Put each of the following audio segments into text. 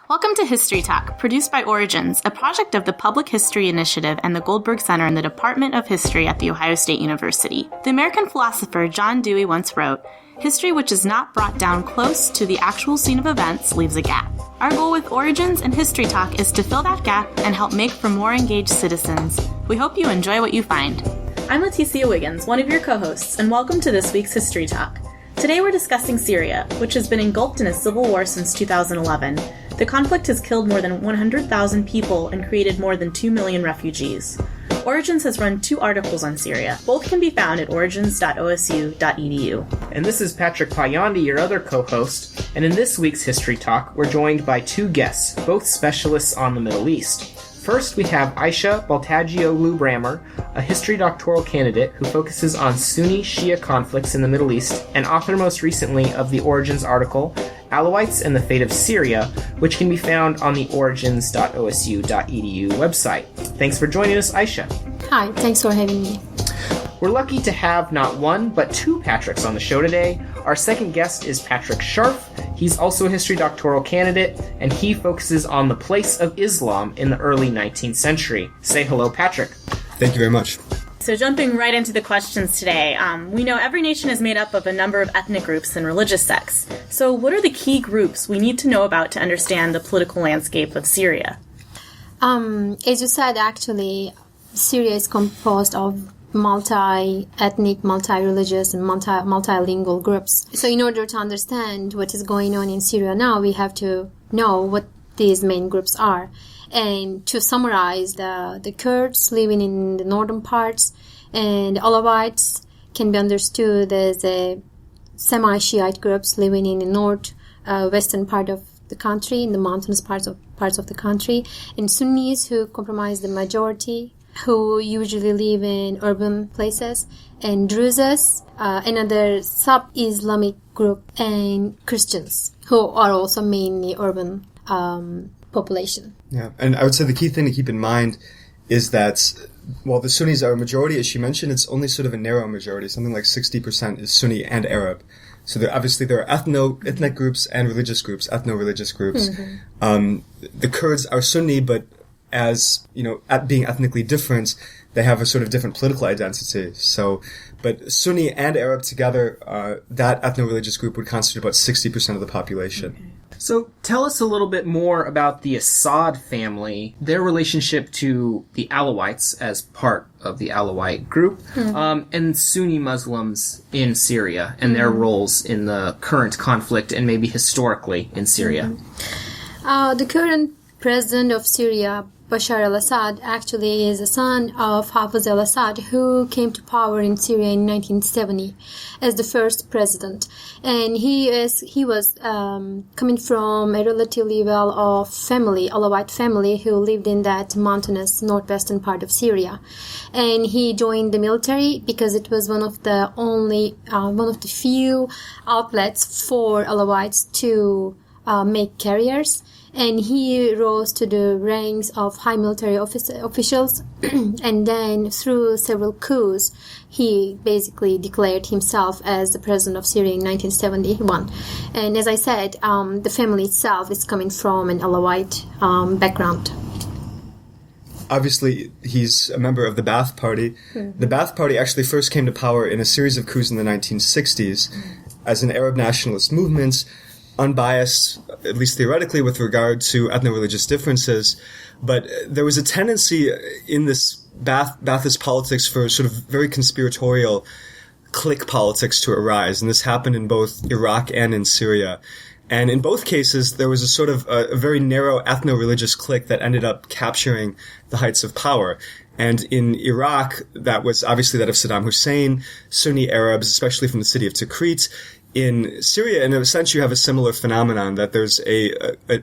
Welcome to History Talk, produced by Origins, a project of the Public History Initiative and the Goldberg Center in the Department of History at The Ohio State University. The American philosopher John Dewey once wrote, "History which is not brought down close to the actual scene of events leaves a gap." Our goal with Origins and History Talk is to fill that gap and help make for more engaged citizens. We hope you enjoy what you find. I'm Leticia Wiggins, one of your co-hosts, and welcome to this week's History Talk. Today we're discussing Syria, which has been engulfed in a civil war since 2011. The conflict has killed more than 100,000 people and created more than 2 million refugees. Origins has run 2 articles on Syria. Both can be found at origins.osu.edu. And this is Patrick Potyondy, your other co-host, and in this week's History Talk, we're joined by 2 guests, both specialists on the Middle East. First, we have Ayse Baltacioglu-Brammer, a history doctoral candidate who focuses on Sunni-Shia conflicts in the Middle East and author most recently of the Origins article, Alawites and the Fate of Syria, which can be found on the origins.osu.edu website. Thanks for joining us, Ayse. Hi, thanks for having me. We're lucky to have not one, but 2 Patricks on the show today. Our second guest is Patrick Scharfe. He's also a history doctoral candidate, and he focuses on the place of Islam in the early 19th century. Say hello, Patrick. Thank you very much. So jumping right into the questions today, we know every nation is made up of a number of ethnic groups and religious sects. So what are the key groups we need to know about to understand the political landscape of Syria? As you said, actually, Syria is composed of multi-ethnic, multi-religious, and multilingual groups. So in order to understand what is going on in Syria now, we have to know what these main groups are. And to summarize, the Kurds living in the northern parts and the Alawites can be understood as a semi-Shiite groups living in the western part of the country, in the mountainous parts of the country, and Sunnis who comprise the majority, who usually live in urban places, and Druzes, another sub-Islamic group, and Christians, who are also mainly urban population. Yeah, and I would say the key thing to keep in mind is that while the Sunnis are a majority, as she mentioned, it's only sort of a narrow majority. Something like 60% is Sunni and Arab. So there are ethnic groups and religious groups, ethno-religious groups. Mm-hmm. The Kurds are Sunni, but as, at being ethnically different, they have a sort of different political identity. So, but Sunni and Arab together, that ethno-religious group would constitute about 60% of the population. Okay. So tell us a little bit more about the Assad family, their relationship to the Alawites as part of the Alawite group, and Sunni Muslims in Syria and their roles in the current conflict and maybe historically in Syria. The current president of Syria, Bashar al-Assad, actually is a son of Hafez al-Assad, who came to power in Syria in 1970 as the first president. And he was coming from a relatively well-off family, Alawite family, who lived in that mountainous northwestern part of Syria. And he joined the military because it was one of the few outlets for Alawites to make careers. And he rose to the ranks of high military officials, and then through several coups, he basically declared himself as the president of Syria in 1971. And as I said, the family itself is coming from an Alawite background. Obviously, he's a member of the Ba'ath Party. Mm-hmm. The Ba'ath Party actually first came to power in a series of coups in the 1960s as an Arab nationalist movement, unbiased, at least theoretically, with regard to ethno-religious differences. But there was a tendency in this Ba'athist politics for sort of very conspiratorial clique politics to arise. And this happened in both Iraq and in Syria. And in both cases, there was a sort of a very narrow ethno-religious clique that ended up capturing the heights of power. And in Iraq, that was obviously that of Saddam Hussein, Sunni Arabs, especially from the city of Tikrit. In Syria, in a sense, you have a similar phenomenon that there's a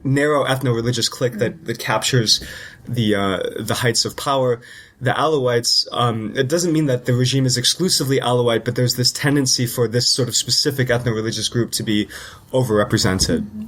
narrow ethno-religious clique that captures the heights of power. The Alawites, it doesn't mean that the regime is exclusively Alawite, but there's this tendency for this sort of specific ethno-religious group to be overrepresented. Mm-hmm.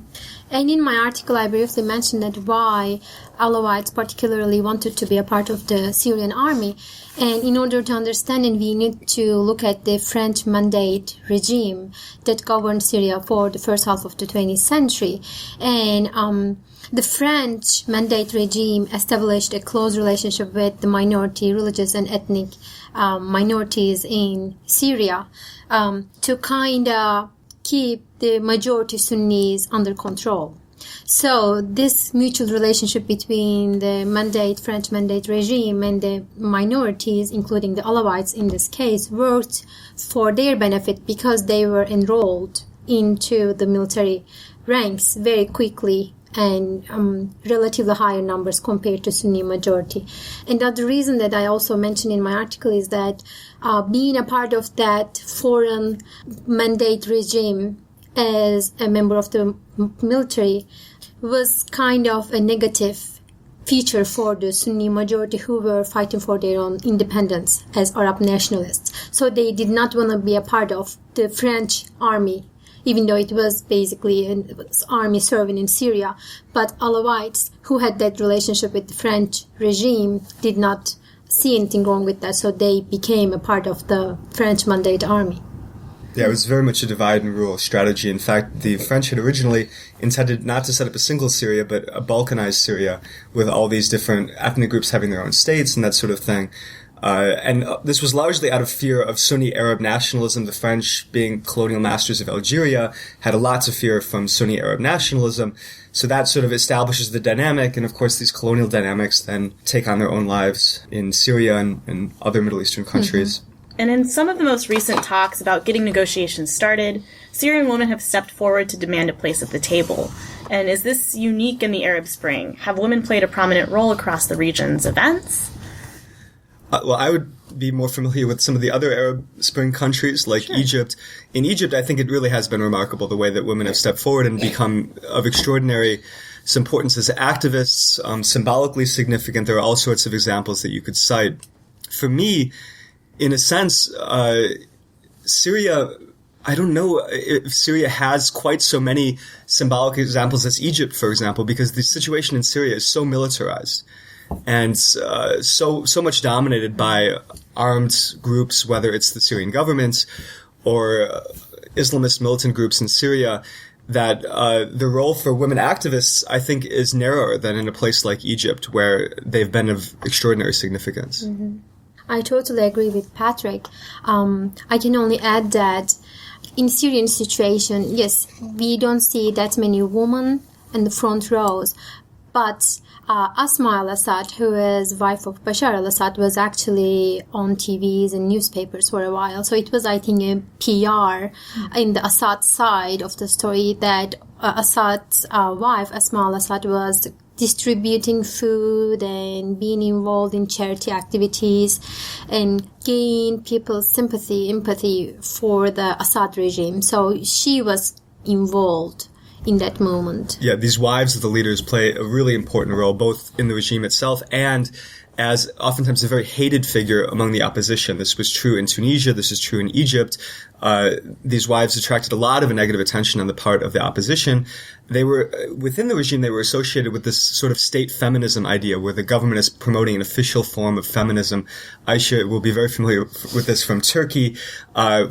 And in my article, I briefly mentioned that why Alawites particularly wanted to be a part of the Syrian army. And in order to understand it, we need to look at the French mandate regime that governed Syria for the first half of the 20th century. And the French mandate regime established a close relationship with the minority, religious and ethnic minorities in Syria to kind of keep the majority Sunnis under control. So this mutual relationship between the French mandate regime and the minorities, including the Alawites in this case, worked for their benefit because they were enrolled into the military ranks very quickly and relatively higher numbers compared to Sunni majority. And the other reason that I also mentioned in my article is that being a part of that foreign mandate regime as a member of the military was kind of a negative feature for the Sunni majority who were fighting for their own independence as Arab nationalists. So they did not want to be a part of the French army, even though it was basically an army serving in Syria. But Alawites, who had that relationship with the French regime, did not see anything wrong with that, so they became a part of the French mandate army. Yeah, it was very much a divide and rule strategy. In fact, the French had originally intended not to set up a single Syria, but a Balkanized Syria with all these different ethnic groups having their own states and that sort of thing. And this was largely out of fear of Sunni Arab nationalism. The French, being colonial masters of Algeria, had a lot of fear from Sunni Arab nationalism. So that sort of establishes the dynamic. And of course, these colonial dynamics then take on their own lives in Syria and other Middle Eastern countries. Mm-hmm. And in some of the most recent talks about getting negotiations started, Syrian women have stepped forward to demand a place at the table. And is this unique in the Arab Spring? Have women played a prominent role across the region's events? Well, I would be more familiar with some of the other Arab Spring countries, like sure. Egypt. In Egypt, I think it really has been remarkable the way that women have stepped forward and become of extraordinary importance as activists, symbolically significant. There are all sorts of examples that you could cite. For me, in a sense, Syria, I don't know if Syria has quite so many symbolic examples as Egypt, for example, because the situation in Syria is so militarized and so much dominated by armed groups, whether it's the Syrian government or Islamist militant groups in Syria, that the role for women activists, I think, is narrower than in a place like Egypt, where they've been of extraordinary significance. Mm-hmm. I totally agree with Patrick. I can only add that in Syrian situation, yes, we don't see that many women in the front rows, but Asma al-Assad, who is wife of Bashar al-Assad, was actually on TVs and newspapers for a while. So it was, I think, a PR in the Assad side of the story that Assad's wife, Asma al-Assad, was distributing food and being involved in charity activities and gain people's sympathy, empathy for the Assad regime. So she was involved in that moment. Yeah, these wives of the leaders play a really important role, both in the regime itself and as oftentimes a very hated figure among the opposition. This was true in Tunisia. This is true in Egypt. These wives attracted a lot of negative attention on the part of the opposition. They were, within the regime, they were associated with this sort of state feminism idea where the government is promoting an official form of feminism. Ayse will be very familiar with this from Turkey,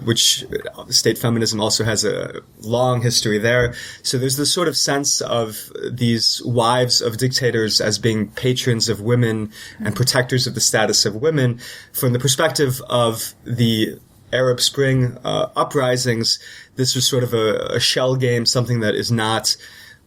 which state feminism also has a long history there. So there's this sort of sense of these wives of dictators as being patrons of women and protectors of the status of women. From the perspective of the Arab Spring uprisings, this was sort of a shell game, something that is not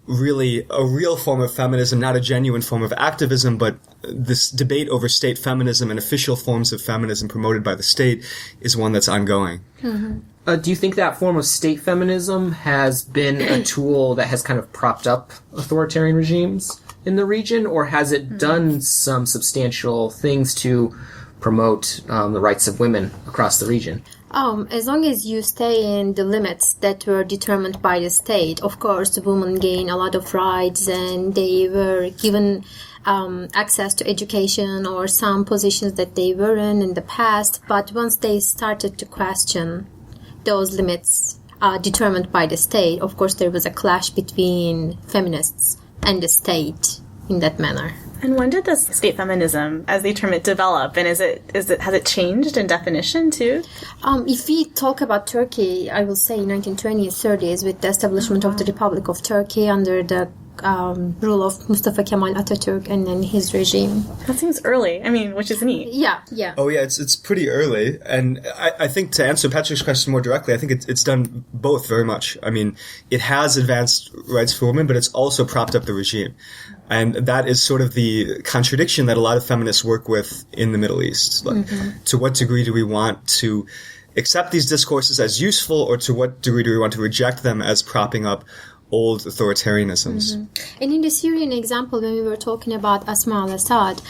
really a real form of feminism, not a genuine form of activism, but this debate over state feminism and official forms of feminism promoted by the state is one that's ongoing. Mm-hmm. Do you think that form of state feminism has been a tool that has kind of propped up authoritarian regimes in the region, or has it done some substantial things to promote the rights of women across the region? As long as you stay in the limits that were determined by the state, of course, the women gain a lot of rights and they were given access to education or some positions that they were in the past. But once they started to question those limits, determined by the state. Of course, there was a clash between feminists and the state in that manner. And when did this state feminism, as they term it, develop? And has it changed in definition too? If we talk about Turkey, I will say 1920s, 30s, with the establishment of the Republic of Turkey under the rule of Mustafa Kemal Atatürk and then his regime. That seems early. I mean, which is neat. Yeah. Oh yeah, it's pretty early, and I think to answer Patrick's question more directly, I think it's done both very much. I mean, it has advanced rights for women, but it's also propped up the regime, and that is sort of the contradiction that a lot of feminists work with in the Middle East. Like, to what degree do we want to accept these discourses as useful, or to what degree do we want to reject them as propping up old authoritarianisms? And in the Syrian example, when we were talking about Asma al-Assad,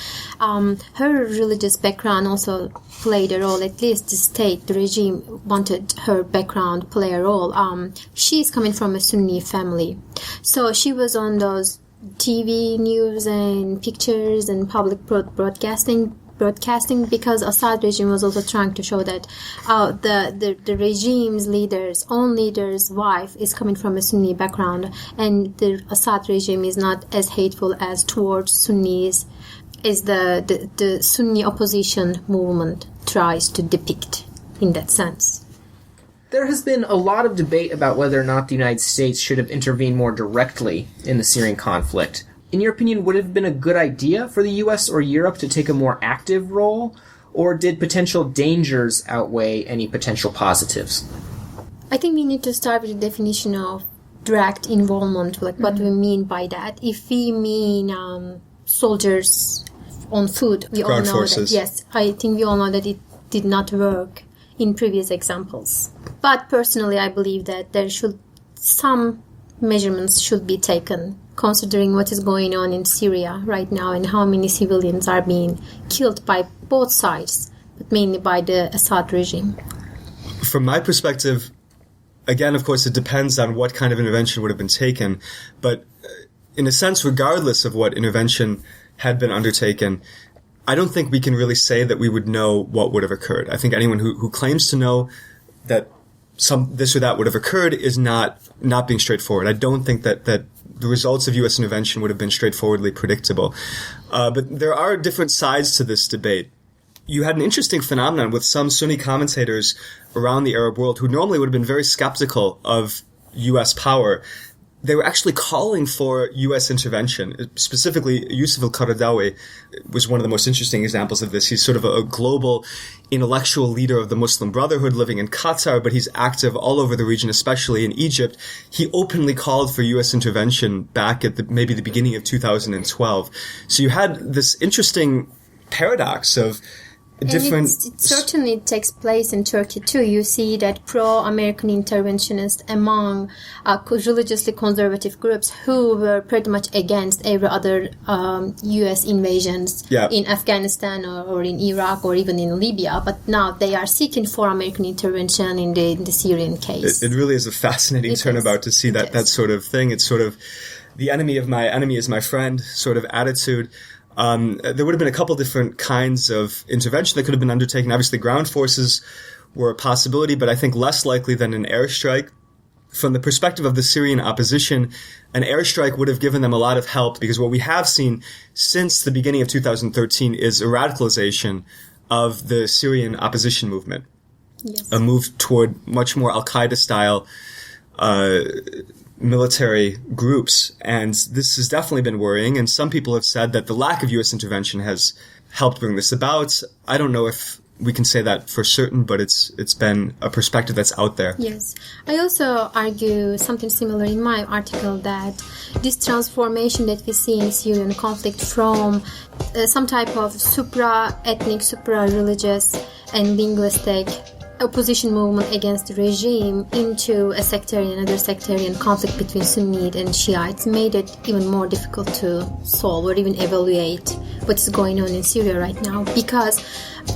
her religious background also played a role. At least the state, the regime wanted her background to play a role. She's coming from a Sunni family, so she was on those TV news and pictures and public broadcasting because Assad regime was also trying to show that the regime's own leader's wife is coming from a Sunni background, and the Assad regime is not as hateful as towards Sunnis as the Sunni opposition movement tries to depict in that sense. There has been a lot of debate about whether or not the United States should have intervened more directly in the Syrian conflict. In your opinion, would it have been a good idea for the U.S. or Europe to take a more active role, or did potential dangers outweigh any potential positives? I think we need to start with the definition of direct involvement, like what we mean by that. If we mean soldiers on foot, we all know forces. that, yes, I think we all know that it did not work in previous examples. But personally, I believe that some measurements should be taken, considering what is going on in Syria right now and how many civilians are being killed by both sides, but mainly by the Assad regime. From my perspective, again, of course, it depends on what kind of intervention would have been taken, but in a sense, regardless of what intervention had been undertaken, I don't think we can really say that we would know what would have occurred. I think anyone who claims to know that this or that would have occurred is not being straightforward. I don't think that the results of U.S. intervention would have been straightforwardly predictable. But there are different sides to this debate. You had an interesting phenomenon with some Sunni commentators around the Arab world who normally would have been very skeptical of U.S. power. They were actually calling for U.S. intervention. Specifically, Yusuf al-Qaradawi was one of the most interesting examples of this. He's sort of a global intellectual leader of the Muslim Brotherhood living in Qatar, but he's active all over the region, especially in Egypt. He openly called for U.S. intervention back at maybe the beginning of 2012. So you had this interesting paradox of different... And it certainly takes place in Turkey too. You see that pro-American interventionists among religiously conservative groups who were pretty much against every other U.S. invasions in Afghanistan or in Iraq or even in Libya, but now they are seeking for American intervention in the Syrian case. It really is a fascinating turnabout to see that sort of thing. It's sort of the enemy of my enemy is my friend sort of attitude. There would have been a couple different kinds of intervention that could have been undertaken. Obviously, ground forces were a possibility, but I think less likely than an airstrike. From the perspective of the Syrian opposition, an airstrike would have given them a lot of help, because what we have seen since the beginning of 2013 is a radicalization of the Syrian opposition movement. Yes. A move toward much more Al-Qaeda style military groups, and this has definitely been worrying, and some people have said that the lack of U.S. intervention has helped bring this about. I don't know if we can say that for certain, but it's been a perspective that's out there. Yes. I also argue something similar in my article, that this transformation that we see in Syrian conflict from some type of supra-ethnic, supra-religious and linguistic opposition movement against the regime into another sectarian conflict between Sunni and Shiites made it even more difficult to solve or even evaluate what's going on in Syria right now, because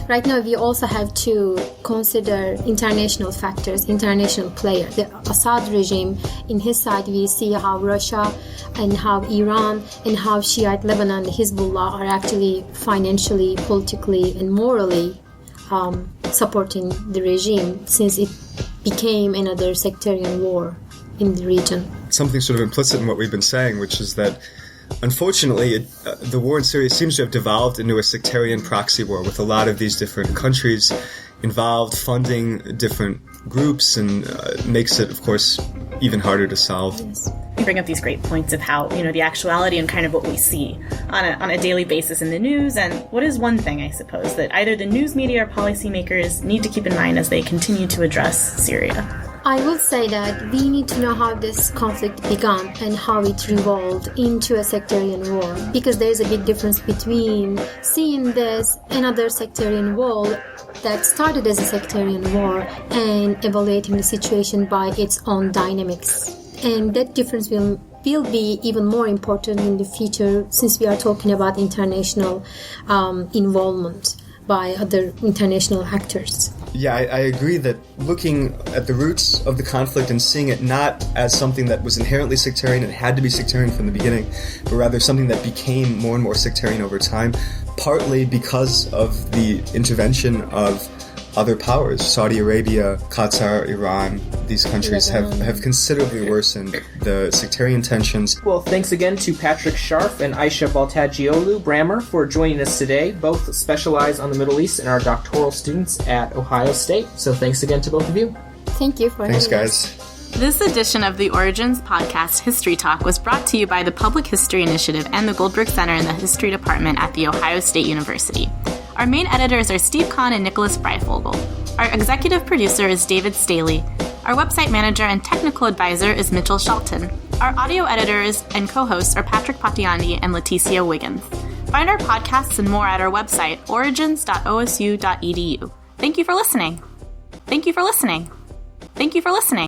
right now we also have to consider international factors, international players. The Assad regime, in his side, we see how Russia and how Iran and how Shiite Lebanon, Hezbollah are actually financially, politically and morally supporting the regime, since it became another sectarian war in the region. Something sort of implicit in what we've been saying, which is that unfortunately, the war in Syria seems to have devolved into a sectarian proxy war with a lot of these different countries involved, funding different groups, and makes it, of course, even harder to solve. Yes. You bring up these great points of how, the actuality and kind of what we see on a daily basis in the news. And what is one thing, I suppose, that either the news media or policymakers need to keep in mind as they continue to address Syria? I will say that we need to know how this conflict began and how it evolved into a sectarian war, because there is a big difference between seeing this another sectarian war that started as a sectarian war and evaluating the situation by its own dynamics. And that difference will be even more important in the future, since we are talking about international involvement by other international actors. Yeah, I agree that looking at the roots of the conflict and seeing it not as something that was inherently sectarian and had to be sectarian from the beginning, but rather something that became more and more sectarian over time, partly because of the intervention of other powers. Saudi Arabia, Qatar, Iran, these countries have considerably worsened the sectarian tensions. Well, thanks again to Patrick Scharfe and Ayse Baltacioglu-Brammer for joining us today. Both specialize on the Middle East and are doctoral students at Ohio State. So thanks again to both of you. Thank you for having us. Thanks, guys. This edition of the Origins Podcast History Talk was brought to you by the Public History Initiative and the Goldberg Center in the History Department at The Ohio State University. Our main editors are Steve Kahn and Nicholas Breifogel. Our executive producer is David Staley. Our website manager and technical advisor is Mitchell Shelton. Our audio editors and co-hosts are Patrick Potyondy and Leticia Wiggins. Find our podcasts and more at our website, origins.osu.edu. Thank you for listening. Thank you for listening. Thank you for listening.